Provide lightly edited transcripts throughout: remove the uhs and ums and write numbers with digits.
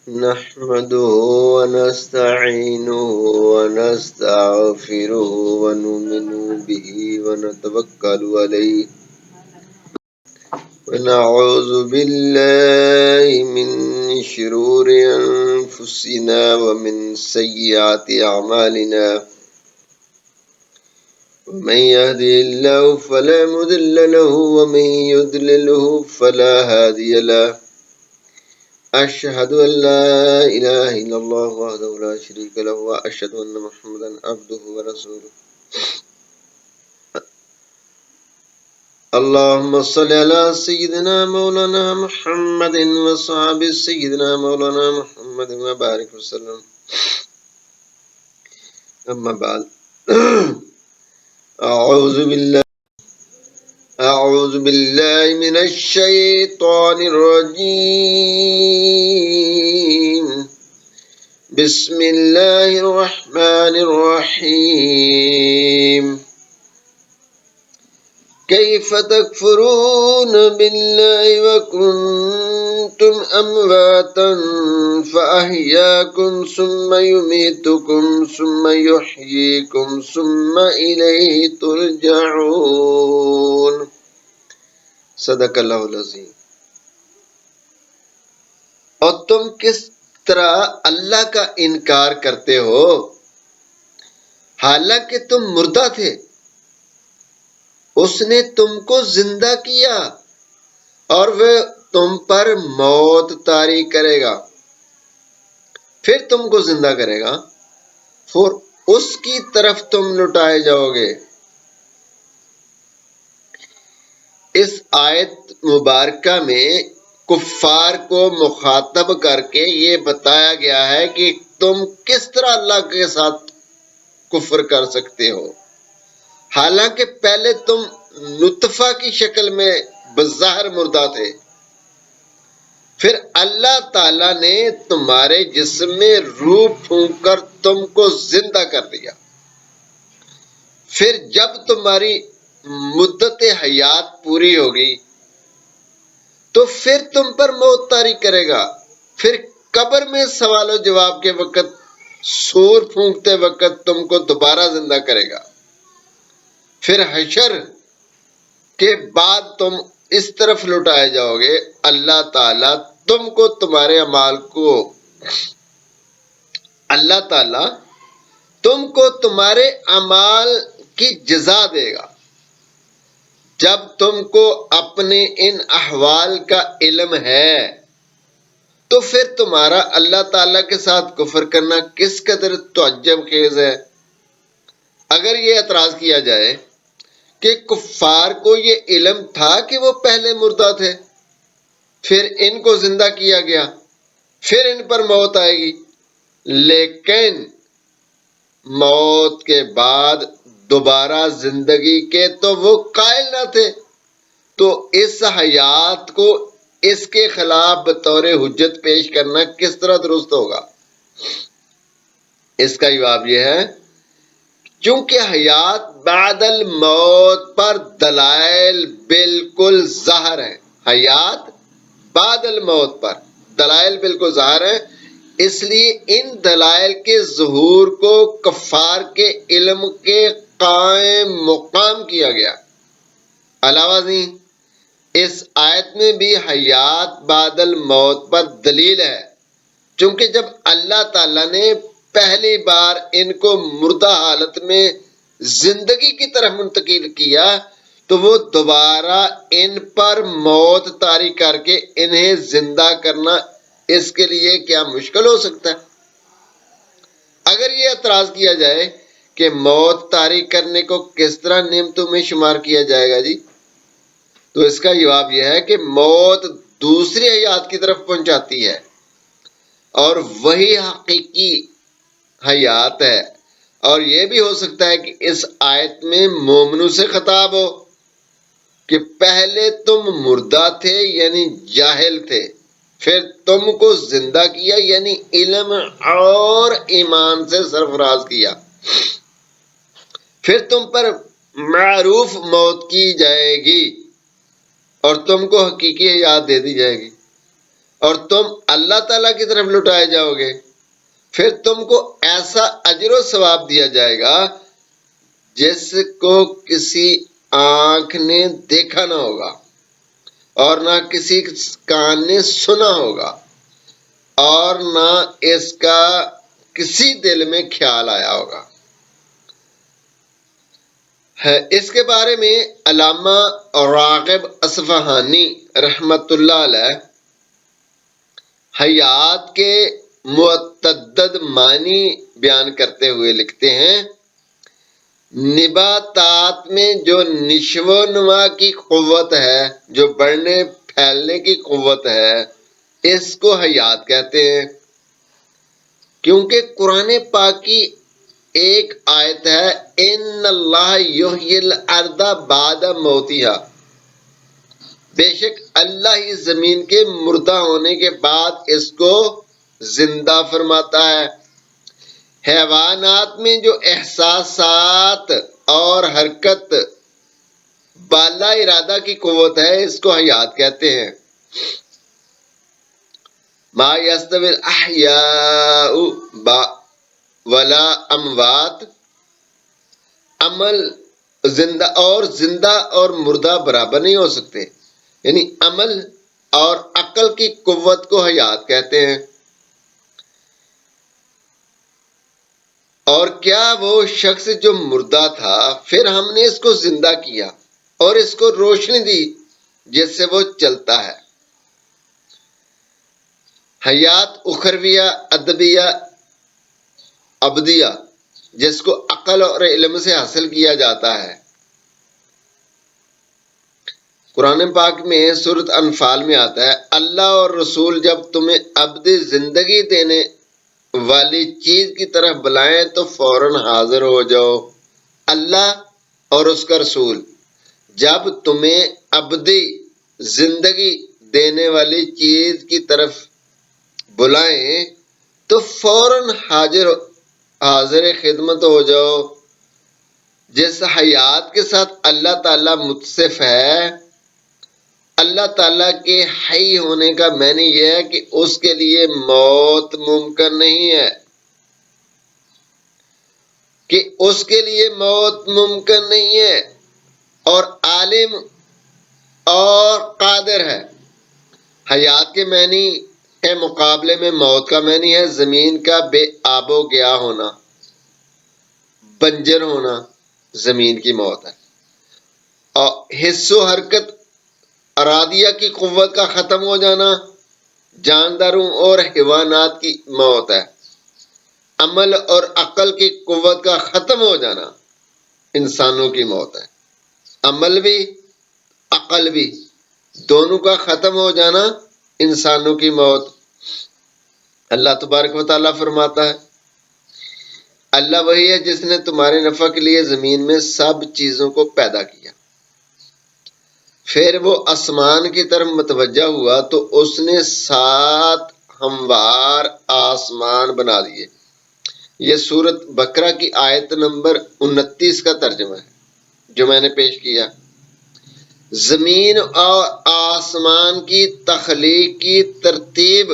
نحمده ونستعينه ونستغفره ونؤمن به ونتوكل عليه ونعوذ بالله من شرور أنفسنا ومن سيئات أعمالنا من يهده الله فلا مضل له ومن يضلله فلا هادي له أشهد أن لا إله إلا الله وحده لا شريك له وأشهد أن محمدا عبده ورسوله اللهم صل على سيدنا مولانا محمد وصحابه سيدنا مولانا محمد وبارك وسلم أما بعد أعوذ بالله من الشيطان الرجيم بسم الله الرحمن الرحيم كيف تكفرون بالله وكنتم أمواتا فأحياكم ثم يميتكم ثم يحييكم ثم إليه ترجعون صدق اللہ العظیم۔ اور تم کس طرح اللہ کا انکار کرتے ہو حالانکہ تم مردہ تھے، اس نے تم کو زندہ کیا اور وہ تم پر موت طاری کرے گا، پھر تم کو زندہ کرے گا، پھر اس کی طرف تم لوٹائے جاؤ گے۔ اس آیت مبارکہ میں کفار کو مخاطب کر کے یہ بتایا گیا ہے کہ تم کس طرح اللہ کے ساتھ کفر کر سکتے ہو حالانکہ پہلے تم نطفہ کی شکل میں بظاہر مردہ تھے، پھر اللہ تعالیٰ نے تمہارے جسم میں روح پھونک کر تم کو زندہ کر دیا، پھر جب تمہاری مدت حیات پوری ہوگی تو پھر تم پر موت طاری کرے گا، پھر قبر میں سوال و جواب کے وقت سور پھونکتے وقت تم کو دوبارہ زندہ کرے گا، پھر حشر کے بعد تم اس طرف لوٹائے جاؤ گے۔ اللہ تعالیٰ تم کو تمہارے اعمال کو اللہ تعالیٰ تم کو تمہارے اعمال کی جزا دے گا۔ جب تم کو اپنے ان احوال کا علم ہے تو پھر تمہارا اللہ تعالیٰ کے ساتھ کفر کرنا کس قدر تعجب خیز ہے۔ اگر یہ اعتراض کیا جائے کہ کفار کو یہ علم تھا کہ وہ پہلے مردہ تھے، پھر ان کو زندہ کیا گیا، پھر ان پر موت آئے گی، لیکن موت کے بعد دوبارہ زندگی کے تو وہ قائل نہ تھے، تو اس حیات کو اس کے خلاف بطور حجت پیش کرنا کس طرح درست ہوگا؟ اس کا جواب یہ ہے چونکہ حیات بعد الموت پر دلائل بالکل ظاہر ہیں، حیات بعد الموت پر دلائل بالکل ظاہر ہیں، اس لیے ان دلائل کے ظہور کو کفار کے علم کے قائم مقام کیا گیا۔ علاوہ ازیں اس آیت میں بھی حیات بعد الموت پر دلیل ہے، چونکہ جب اللہ تعالیٰ نے پہلی بار ان کو مردہ حالت میں زندگی کی طرف منتقل کیا تو وہ دوبارہ ان پر موت طاری کر کے انہیں زندہ کرنا اس کے لیے کیا مشکل ہو سکتا ہے؟ اگر یہ اعتراض کیا جائے کہ موت طاری کرنے کو کس طرح نعمتوں میں شمار کیا جائے گا جی، تو اس کا جواب یہ ہے کہ موت دوسری حیات کی طرف پہنچاتی ہے اور وہی حقیقی حیات ہے۔ اور یہ بھی ہو سکتا ہے کہ اس آیت میں مومنوں سے خطاب ہو کہ پہلے تم مردہ تھے یعنی جاہل تھے، پھر تم کو زندہ کیا یعنی علم اور ایمان سے سرفراز کیا، پھر تم پر معروف موت کی جائے گی اور تم کو حقیقی حیات دے دی جائے گی، اور تم اللہ تعالیٰ کی طرف لٹائے جاؤ گے، پھر تم کو ایسا اجر و ثواب دیا جائے گا جس کو کسی آنکھ نے دیکھا نہ ہوگا اور نہ کسی کان نے سنا ہوگا اور نہ اس کا کسی دل میں خیال آیا ہوگا۔ اس کے بارے میں علامہ راغب اصفہانی رحمت اللہ علیہ حیات کے متعدد معنی بیان کرتے ہوئے لکھتے ہیں، نباتات میں جو نشو و نما کی قوت ہے، جو بڑھنے پھیلنے کی قوت ہے، اس کو حیات کہتے ہیں، کیونکہ قرآن پاک کی ایک آیت ہے، ان اللہ یحیی الارض بعد موتہا، بے شک اللہ ہی زمین کے مردہ ہونے کے بعد اس کو زندہ فرماتا ہے۔ حیوانات میں جو احساسات اور حرکت بالا ارادہ کی قوت ہے، اس کو حیات کہتے ہیں۔ ما یستوی الاحیاء ولا اموات، عمل زندہ اور مردہ برابر نہیں ہو سکتے، یعنی عمل اور عقل کی قوت کو حیات کہتے ہیں۔ اور کیا وہ شخص جو مردہ تھا پھر ہم نے اس کو زندہ کیا اور اس کو روشنی دی جس سے وہ چلتا ہے۔ حیات اخرویہ ادبیہ ابدیہ، جس کو عقل اور علم سے حاصل کیا جاتا ہے۔ قرآن پاک میں سورۃ انفال میں آتا ہے، اللہ اور رسول جب تمہیں ابدی زندگی دینے والی چیز کی طرف بلائیں تو فوراً حاضر ہو جاؤ۔ اللہ اور اس کا رسول جب تمہیں ابدی زندگی دینے والی چیز کی طرف بلائیں تو فوراً حاضر خدمت ہو جاؤ۔ جس حیات کے ساتھ اللہ تعالیٰ متصف ہے، اللہ تعالیٰ کے حی ہونے کا معنی یہ ہے کہ اس کے لیے موت ممکن نہیں ہے، اور عالم اور قادر ہے۔ حیات کے معنی کے مقابلے میں موت کا معنی ہے زمین کا بے آب و گیا ہونا، بنجر ہونا، زمین کی موت ہے۔ اور حس و حرکت ارادیہ کی قوت کا ختم ہو جانا جانداروں اور حیوانات کی موت ہے۔ عمل اور عقل کی قوت کا ختم ہو جانا انسانوں کی موت ہے۔ عمل بھی عقل بھی دونوں کا ختم ہو جانا انسانوں کی موت۔ اللہ تبارک و تعالیٰ فرماتا ہے، اللہ وہی ہے جس نے تمہارے نفع کے لیے زمین میں سب چیزوں کو پیدا کیا۔ پھر وہ آسمان کی طرف متوجہ ہوا تو اس نے 7 ہموار آسمان بنا دیے۔ یہ سورۃ بقرہ کی آیت نمبر 29 کا ترجمہ ہے جو میں نے پیش کیا۔ زمین اور آسمان کی تخلیق کی ترتیب،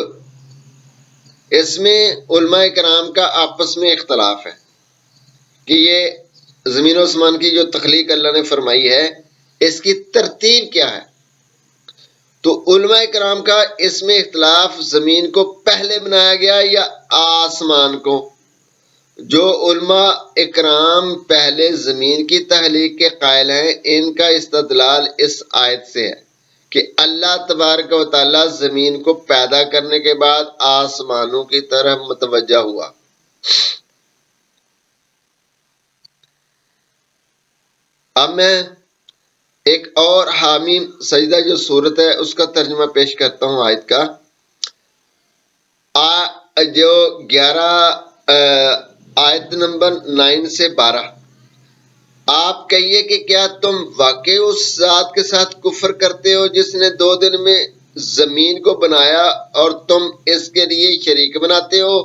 اس میں علماء کرام کا آپس میں اختلاف ہے کہ یہ زمین و آسمان کی جو تخلیق اللہ نے فرمائی ہے اس کی ترتیب کیا ہے۔ تو علماء کرام کا اس میں اختلاف، زمین کو پہلے بنایا گیا یا آسمان کو۔ جو علماء اکرام پہلے زمین کی تخلیق کے قائل ہیں، ان کا استدلال اس آیت سے ہے کہ اللہ تبارک و تعالیٰ زمین کو پیدا کرنے کے بعد آسمانوں کی طرف متوجہ ہوا۔ اب میں ایک اور حامیم سجدہ جو سورت ہے اس کا ترجمہ پیش کرتا ہوں آیت کا، جو 11 آیت نمبر 9 سے 12۔ آپ کہیے کہ کیا تم واقعی اس ذات کے ساتھ کفر کرتے ہو جس نے 2 دن میں زمین کو بنایا اور تم اس کے لیے شریک بناتے ہو؟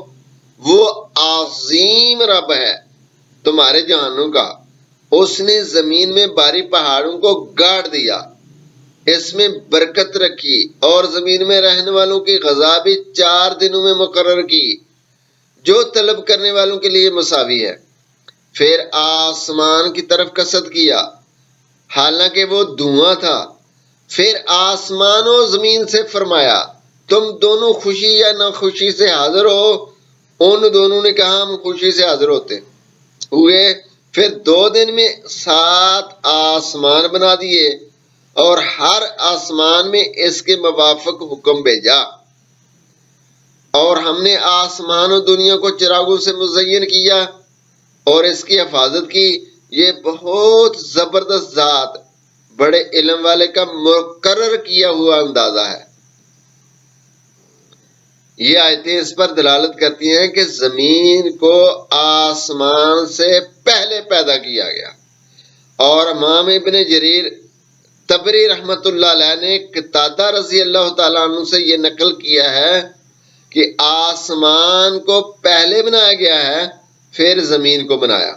وہ عظیم رب ہے تمہارے جہانوں کا، اس نے زمین میں باری پہاڑوں کو گاڑ دیا اس میں برکت رکھی اور زمین میں رہنے والوں کی غذا بھی 4 دنوں میں مقرر کی جو طلب کرنے والوں کے لیے مساوی ہے۔ پھر آسمان کی طرف قصد کیا حالانکہ وہ دھواں تھا، پھر آسمان و زمین سے فرمایا تم دونوں خوشی یا ناخوشی سے حاضر ہو؟ ان دونوں نے کہا ہم خوشی سے حاضر ہوئے۔ پھر 2 دن میں 7 آسمان بنا دیے اور ہر آسمان میں اس کے موافق حکم بھیجا، اور ہم نے آسمان و دنیا کو چراغوں سے مزین کیا اور اس کی حفاظت کی۔ یہ بہت زبردست ذات بڑے علم والے کا مقرر کیا ہوا اندازہ ہے۔ یہ آیتیں اس پر دلالت کرتی ہیں کہ زمین کو آسمان سے پہلے پیدا کیا گیا، اور امام ابن جریر طبری رحمت اللہ علیہ نے قتادہ رضی اللہ تعالیٰ عنہ سے یہ نقل کیا ہے کہ آسمان کو پہلے بنایا گیا ہے پھر زمین کو بنایا۔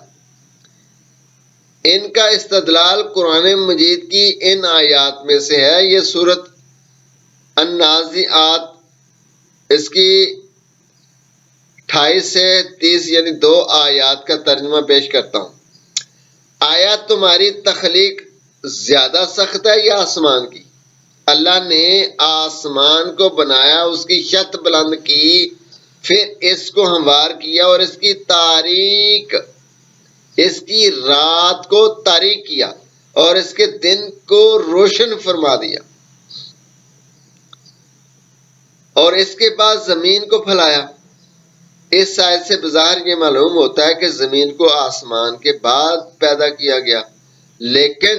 ان کا استدلال قرآن مجید کی ان آیات میں سے ہے۔ یہ سورۃ النازعات اس کی 28 سے 30 یعنی 2 آیات کا ترجمہ پیش کرتا ہوں۔ آیا تمہاری تخلیق زیادہ سخت ہے یا آسمان کی؟ اللہ نے آسمان کو بنایا، اس کی چھت بلند کی، پھر اس کو ہموار کیا اور اس کی رات کو تاریک کیا اور اس کے دن کو روشن فرما دیا، اور اس کے بعد زمین کو پھیلایا۔ اس آیت سے بظاہر یہ معلوم ہوتا ہے کہ زمین کو آسمان کے بعد پیدا کیا گیا، لیکن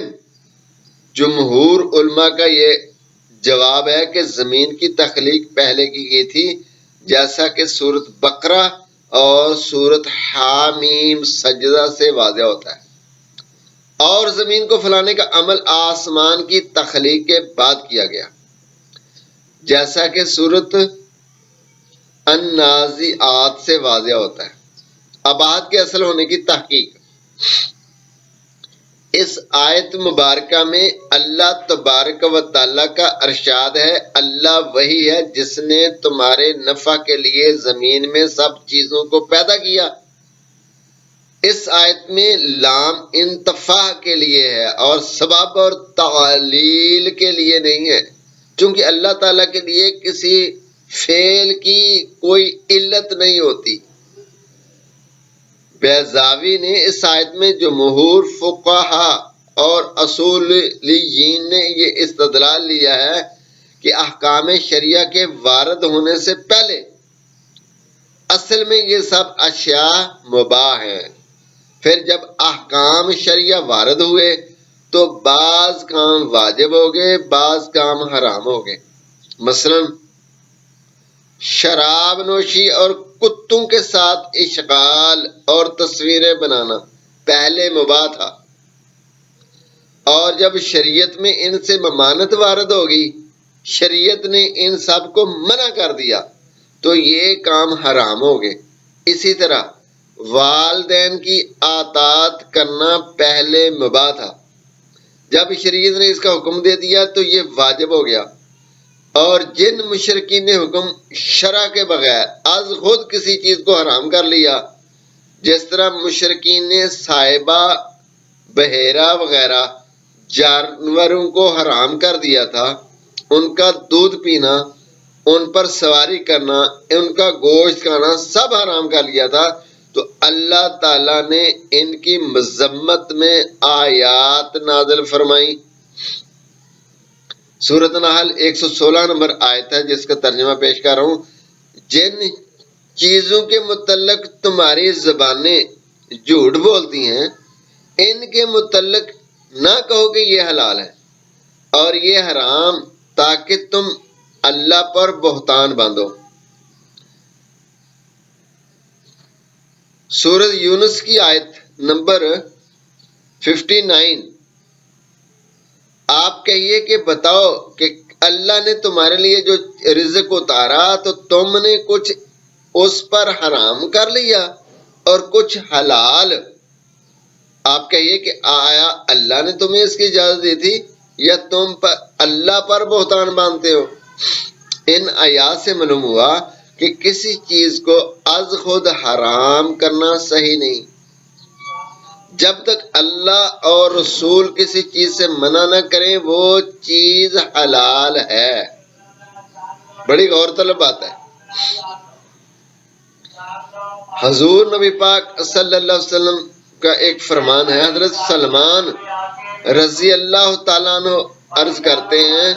جمہور علماء کا یہ جواب ہے کہ زمین کی تخلیق پہلے کی گئی تھی، جیسا کہ سورۃ بقرہ اور سورۃ حامیم سجدہ سے واضح ہوتا ہے، اور زمین کو پھیلانے کا عمل آسمان کی تخلیق کے بعد کیا گیا، جیسا کہ سورۃ النازعات سے واضح ہوتا ہے۔ ابعاد کے اصل ہونے کی تحقیق۔ اس آیت مبارکہ میں اللہ تبارک و تعالیٰ کا ارشاد ہے، اللہ وہی ہے جس نے تمہارے نفع کے لیے زمین میں سب چیزوں کو پیدا کیا۔ اس آیت میں لام انتفاع کے لیے ہے اور سبب اور تعلیل کے لیے نہیں ہے، چونکہ اللہ تعالیٰ کے لیے کسی فعل کی کوئی علت نہیں ہوتی۔ بیضاوی نے اس آیت میں جمہور فقہا اور اصولیین نے یہ استدلال لیا ہے کہ احکام شریعہ کے وارد ہونے سے پہلے اصل میں یہ سب اشیاء مباح ہیں، پھر جب احکام شریعہ وارد ہوئے تو بعض کام واجب ہو گئے، بعض کام حرام ہو گئے۔ مثلا شراب نوشی اور کتوں کے ساتھ اشغال اور تصویریں بنانا پہلے مباح تھا، اور جب شریعت میں ان سے ممانعت وارد ہوگی، شریعت نے ان سب کو منع کر دیا تو یہ کام حرام ہو گئے۔ اسی طرح والدین کی اطاعت کرنا پہلے مباح تھا، جب شریعت نے اس کا حکم دے دیا تو یہ واجب ہو گیا، اور جن مشرکین نے حکم شرع کے بغیر از خود کسی چیز کو حرام کر لیا، جس طرح مشرکین نے صائبہ، بحیرہ وغیرہ جانوروں کو حرام کر دیا تھا، ان کا دودھ پینا، ان پر سواری کرنا، ان کا گوشت کھانا سب حرام کر لیا تھا، تو اللہ تعالیٰ نے ان کی مذمت میں آیات نازل فرمائی۔ سورۃ نحل 116 نمبر آیت ہے جس کا ترجمہ پیش کر رہا ہوں۔ جن چیزوں کے متعلق تمہاری زبانیں جھوٹ بولتی ہیں، ان کے متعلق نہ کہو کہ یہ حلال ہے اور یہ حرام، تاکہ تم اللہ پر بہتان باندھو۔ سورۃ یونس کی آیت نمبر 59۔ آپ کہیے کہ بتاؤ کہ اللہ نے تمہارے لیے جو رزق اتارا تو تم نے کچھ اس پر حرام کر لیا اور کچھ حلال۔ آپ کہیے کہ آیا اللہ نے تمہیں اس کی اجازت دی تھی یا تم پر اللہ پر بہتان باندھتے ہو؟ ان آیات سے معلوم ہوا کہ کسی چیز کو از خود حرام کرنا صحیح نہیں جب تک اللہ اور رسول کسی چیز سے منع نہ کریں وہ چیز حلال ہے۔ بڑی غور طلب بات ہے۔ حضور نبی پاک صلی اللہ علیہ وسلم کا ایک فرمان ہے۔ حضرت سلمان رضی اللہ تعالیٰ عنہ عرض کرتے ہیں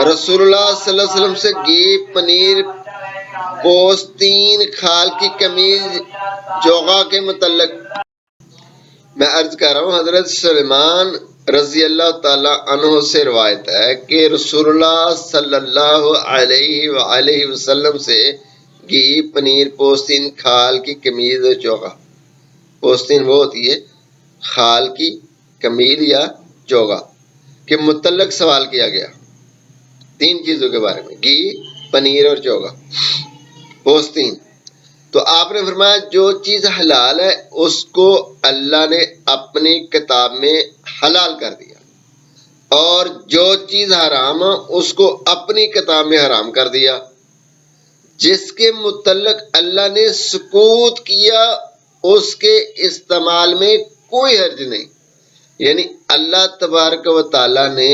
رسول اللہ صلی اللہ علیہ وسلم سے گھی، پنیر، پوستین، کھال کی قمیض، جوغا کے متعلق میں عرض کر رہا ہوں، حضرت سلمان رضی اللہ تعالیٰ عنہ سے روایت ہے کہ رسول اللہ صلی اللہ علیہ وآلہ وسلم سے گھی، پنیر، پوستین، کھال کی قمیض اور چوغا، پوستین وہ ہوتی ہے کھال کی قمیض یا چوغا کے متعلق سوال کیا گیا، تین چیزوں کے بارے میں، گھی، پنیر اور چوغا، پوستین۔ تو آپ نے فرمایا جو چیز حلال ہے اس کو اللہ نے اپنی کتاب میں حلال کر دیا، اور جو چیز حرام ہے اس کو اپنی کتاب میں حرام کر دیا۔ جس کے متعلق اللہ نے سکوت کیا اس کے استعمال میں کوئی حرج نہیں، یعنی اللہ تبارک و تعالیٰ نے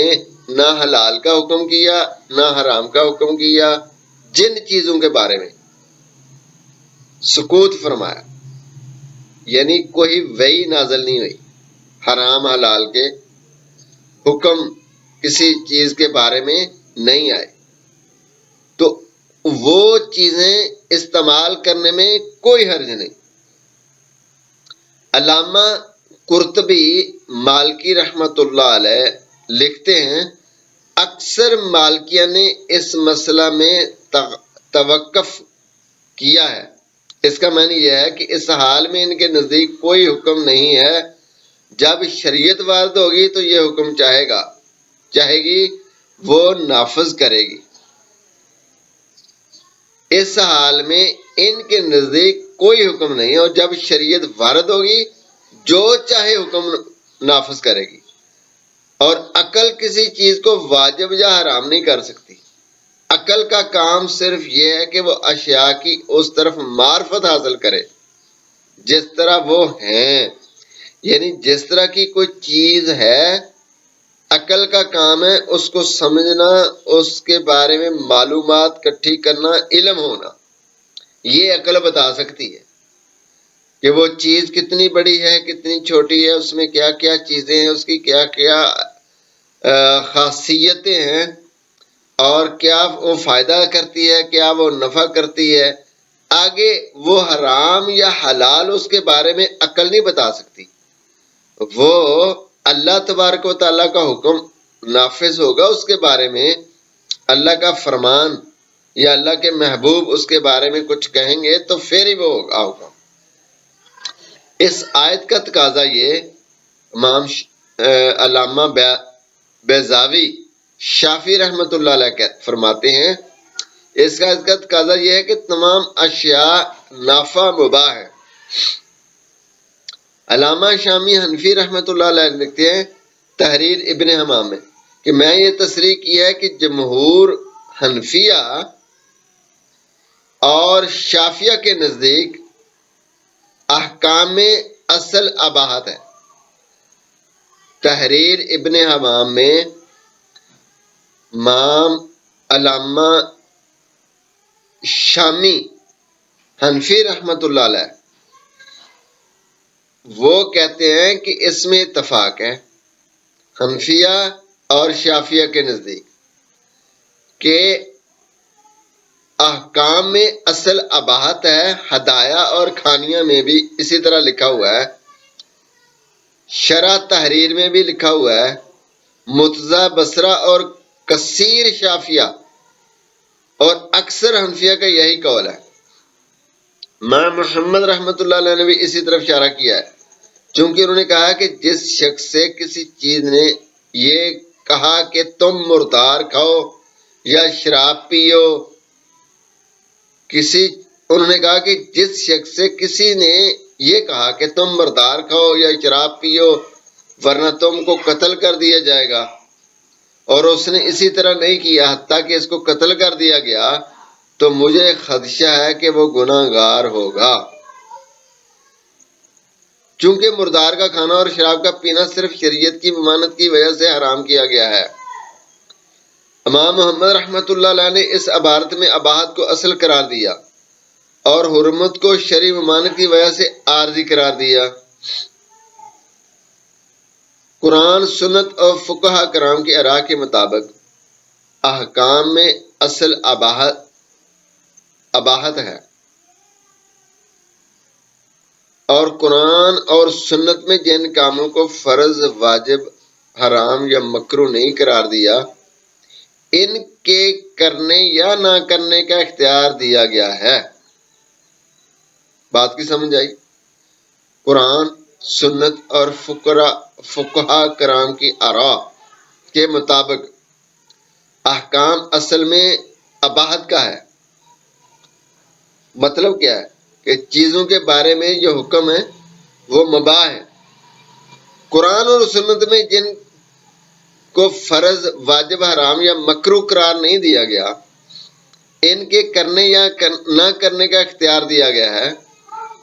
نہ حلال کا حکم کیا نہ حرام کا حکم کیا، جن چیزوں کے بارے میں سکوت فرمایا، یعنی کوئی وحی نازل نہیں ہوئی، حرام حلال کے حکم کسی چیز کے بارے میں نہیں آئے، تو وہ چیزیں استعمال کرنے میں کوئی حرج نہیں۔ علامہ قرطبی مالکی رحمت اللہ علیہ لکھتے ہیں اکثر مالکیہ نے اس مسئلہ میں توقف کیا ہے۔ اس کا معنی یہ ہے کہ اس حال میں ان کے نزدیک کوئی حکم نہیں ہے، جب شریعت وارد ہوگی تو یہ حکم چاہے گی وہ نافذ کرے گی۔ اس حال میں ان کے نزدیک کوئی حکم نہیں ہے، اور جب شریعت وارد ہوگی جو چاہے حکم نافذ کرے گی، اور عقل کسی چیز کو واجب یا حرام نہیں کر سکتی۔ عقل کا کام صرف یہ ہے کہ وہ اشیاء کی اس طرف معرفت حاصل کرے جس طرح وہ ہیں، یعنی جس طرح کی کوئی چیز ہے عقل کا کام ہے اس کو سمجھنا، اس کے بارے میں معلومات اکٹھی کرنا، علم ہونا، یہ عقل بتا سکتی ہے کہ وہ چیز کتنی بڑی ہے کتنی چھوٹی ہے، اس میں کیا کیا چیزیں ہیں، اس کی کیا کیا خاصیتیں ہیں، اور کیا وہ فائدہ کرتی ہے، کیا وہ نفع کرتی ہے۔ آگے وہ حرام یا حلال اس کے بارے میں عقل نہیں بتا سکتی، وہ اللہ تبارک و تعالیٰ کا حکم نافذ ہوگا اس کے بارے میں، اللہ کا فرمان یا اللہ کے محبوب اس کے بارے میں کچھ کہیں گے تو پھر ہی وہ ہوگا۔ اس آیت کا تقاضا یہ امام علامہ بیضاوی شافعی رحمت اللہ علیہ فرماتے ہیں، اس کا تقاضا یہ ہے کہ تمام اشیاء نافع مباح ہے۔ علامہ شامی حنفی رحمت اللہ علیہ لکھتے ہیں تحریر ابن حمام میں کہ میں یہ تصریح کیا ہے کہ جمہور حنفیہ اور شافعیہ کے نزدیک احکام میں اصل اباحت ہے۔ تحریر ابن حمام میں امام علامہ شامی حنفی رحمت اللہ علیہ وہ کہتے ہیں کہ اس میں اتفاق ہے حنفیہ اور شافعیہ کے نزدیک کہ احکام میں اصل اباحت ہے۔ ہدایہ اور کھانیہ میں بھی اسی طرح لکھا ہوا ہے، شرح تحریر میں بھی لکھا ہوا ہے، مرتضی بصرہ اور کثیر شافعیہ اور اکثر حنفیہ کا یہی قول ہے۔ امام محمد رحمت اللہ علیہ نے بھی اسی طرف اشارہ کیا ہے، چونکہ انہوں نے کہا کہ جس شخص سے کسی چیز نے یہ کہا کہ تم مردار کھاؤ یا شراب پیو، انہوں نے کہا کہ جس شخص سے کسی نے یہ کہا کہ تم مردار کھاؤ یا شراب پیو ورنہ تم کو قتل کر دیا جائے گا، اور اس نے اسی طرح نہیں کیا حتیٰ کہ اس کو قتل کر دیا گیا، تو مجھے خدشہ ہے کہ وہ گناہ گار ہوگا۔ چونکہ مردار کا کھانا اور شراب کا پینا صرف شریعت کی ممانعت کی وجہ سے حرام کیا گیا ہے۔ امام محمد رحمۃ اللہ علیہ نے اس عبارت میں اباحت کو اصل قرار دیا اور حرمت کو شرعی ممانعت کی وجہ سے عارضی قرار دیا۔ قرآن، سنت اور فقہا کرام کی آراء کے مطابق احکام میں اصل اباحت ہے، اور قرآن اور سنت میں جن کاموں کو فرض، واجب، حرام یا مکروہ نہیں قرار دیا، ان کے کرنے یا نہ کرنے کا اختیار دیا گیا ہے۔ بات کی سمجھ آئی؟ قرآن، سنت اور فقہا کرام کی آراء کے مطابق احکام اصل میں اباحت کا ہے۔ مطلب کیا ہے کہ چیزوں کے بارے میں جو حکم ہے وہ مباح ہے۔ قرآن اور سنت میں جن کو فرض، واجب، حرام یا مکروہ قرار نہیں دیا گیا، ان کے کرنے یا نہ کرنے کا اختیار دیا گیا ہے۔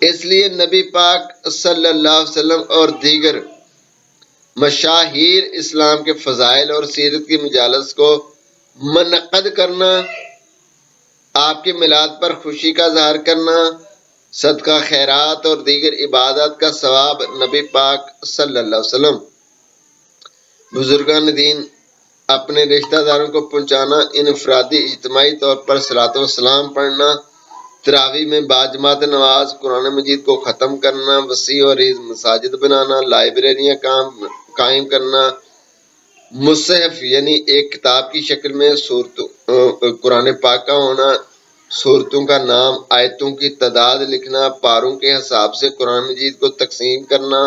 اس لیے نبی پاک صلی اللہ علیہ وسلم اور دیگر مشاہیر اسلام کے فضائل اور سیرت کی مجالس کو منعقد کرنا، آپ کے میلاد پر خوشی کا اظہار کرنا، صدقہ خیرات اور دیگر عبادات کا ثواب نبی پاک صلی اللہ علیہ وسلم، بزرگان دین، اپنے رشتہ داروں کو پہنچانا، انفرادی اجتماعی طور پر صلاۃ و سلام پڑھنا، تراویح میں باجماعت نماز، قرآن مجید کو ختم کرنا، وسیع و عریض مساجد بنانا، لائبریریاں قائم کرنا، مصحف یعنی ایک کتاب کی شکل میں قرآن پاک کا ہونا، سورتوں کا نام، آیتوں کی تعداد لکھنا، پاروں کے حساب سے قرآن مجید کو تقسیم کرنا،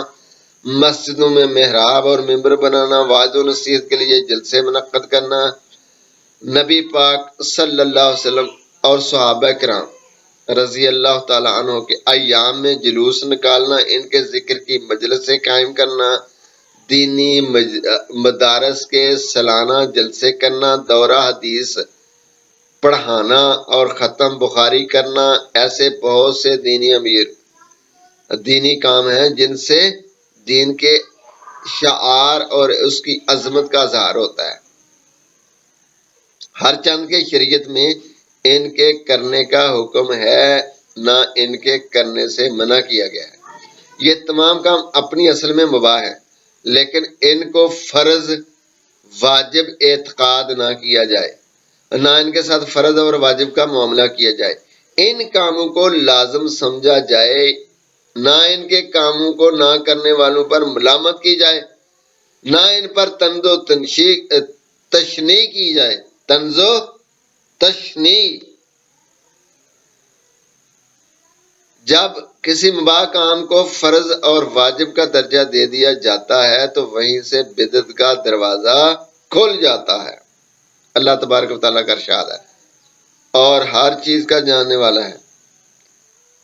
مسجدوں میں محراب اور ممبر بنانا، وعظ و نصیحت کے لیے جلسے منعقد کرنا، نبی پاک صلی اللہ علیہ وسلم اور صحابہ کرام رضی اللہ تعالیٰ عنہ کے ایام میں جلوس نکالنا، ان کے ذکر کی مجلسیں قائم کرنا، دینی مدارس کے سالانہ جلسے کرنا، دورہ حدیث پڑھانا اور ختم بخاری کرنا، ایسے بہت سے دینی کام ہیں جن سے دین کے شعار اور اس کی عظمت کا اظہار ہوتا ہے۔ ہر چند کے شریعت میں ان کے کرنے کا حکم ہے، نہ ان کے کرنے سے منع کیا گیا ہے۔ یہ تمام کام اپنی اصل میں مباح ہیں، لیکن ان کو فرض، واجب اعتقاد نہ کیا جائے، نہ ان کے ساتھ فرض اور واجب کا معاملہ کیا جائے، ان کاموں کو لازم سمجھا جائے، نہ ان کے کاموں کو نہ کرنے والوں پر ملامت کی جائے، نہ ان پر طنز و تشنیع کی جائے۔ طنز و تشنیع، جب کسی مباح کام کو فرض اور واجب کا درجہ دے دیا جاتا ہے تو وہیں سے بدعت کا دروازہ کھل جاتا ہے۔ اللہ تبارک و تعالیٰ کا ارشاد ہے، اور ہر چیز کا جاننے والا ہے،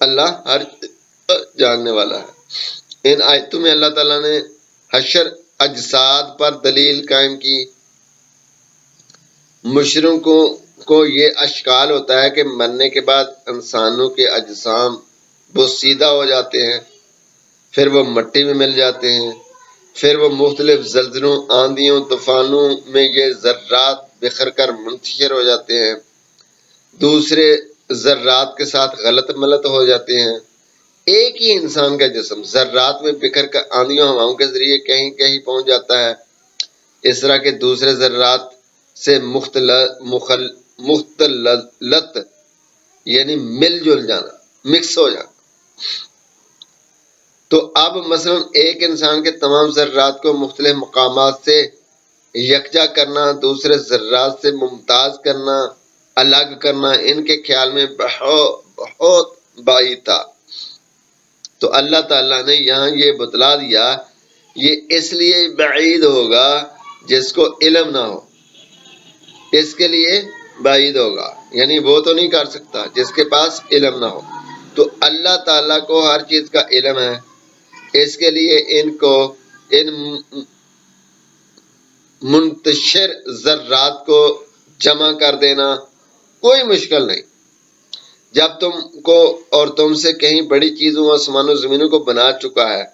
اللہ ہر جاننے والا ہے۔ ان آیتوں میں اللہ تعالیٰ نے حشر اجساد پر دلیل قائم کی۔ مشرکوں کو یہ اشکال ہوتا ہے کہ مرنے کے بعد انسانوں کے اجسام بوسیدہ ہو جاتے ہیں، پھر وہ مٹی میں مل جاتے ہیں، پھر وہ مختلف زلزلوں، آندھیوں، طوفانوں میں یہ ذرات بکھر کر منتشر ہو جاتے ہیں، دوسرے ذرات کے ساتھ غلط ملط ہو جاتے ہیں۔ ایک ہی انسان کا جسم ذرات میں بکھر کر آندھیوں ہواؤں کے ذریعے کہیں کہیں پہنچ جاتا ہے، اس طرح کے دوسرے ذرات سے مختلط یعنی مل جل جانا، مکس ہو جانا۔ تو اب مثلا ایک انسان کے تمام ذرات کو مختلف مقامات سے یکجا کرنا، دوسرے ذرات سے ممتاز کرنا، الگ کرنا، ان کے خیال میں بہت بعید تھا۔ تو اللہ تعالیٰ نے یہاں یہ بتلا دیا، یہ اس لیے بعید ہوگا جس کو علم نہ ہو، اس کے لیے بعید ہوگا، یعنی وہ تو نہیں کر سکتا جس کے پاس علم نہ ہو۔ تو اللہ تعالیٰ کو ہر چیز کا علم ہے، اس کے لیے ان منتشر ذرات کو جمع کر دینا کوئی مشکل نہیں۔ جب تم کو اور تم سے کہیں بڑی چیزوں آسمان و زمینوں کو بنا چکا ہے،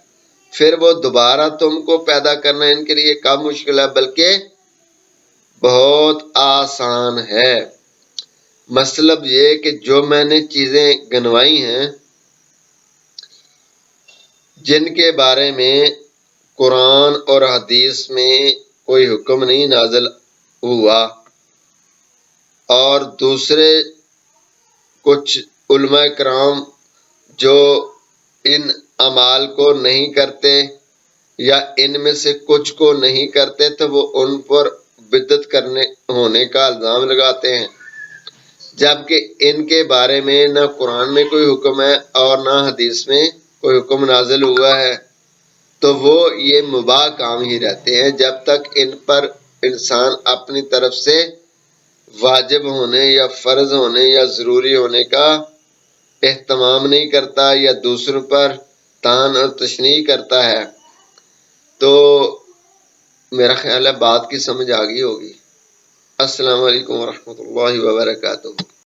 پھر وہ دوبارہ تم کو پیدا کرنا ان کے لیے کم مشکل ہے، بلکہ بہت آسان ہے۔ مطلب یہ کہ جو میں نے چیزیں گنوائی ہیں جن کے بارے میں قرآن اور حدیث میں کوئی حکم نہیں نازل ہوا، اور دوسرے کچھ علماء کرام جو ان اعمال کو نہیں کرتے یا ان میں سے کچھ کو نہیں کرتے، تو وہ ان پر بدعت کرنے ہونے کا الزام لگاتے ہیں، جبکہ ان کے بارے میں نہ قرآن میں کوئی حکم ہے اور نہ حدیث میں کوئی حکم نازل ہوا ہے۔ تو وہ یہ مباح کام ہی رہتے ہیں جب تک ان پر انسان اپنی طرف سے واجب ہونے یا فرض ہونے یا ضروری ہونے کا اہتمام نہیں کرتا یا دوسروں پر طعن اور تشنیع کرتا ہے۔ تو میرا خیال ہے بات کی سمجھ آ گئی ہوگی۔ السلام علیکم ورحمۃ اللہ وبرکاتہ۔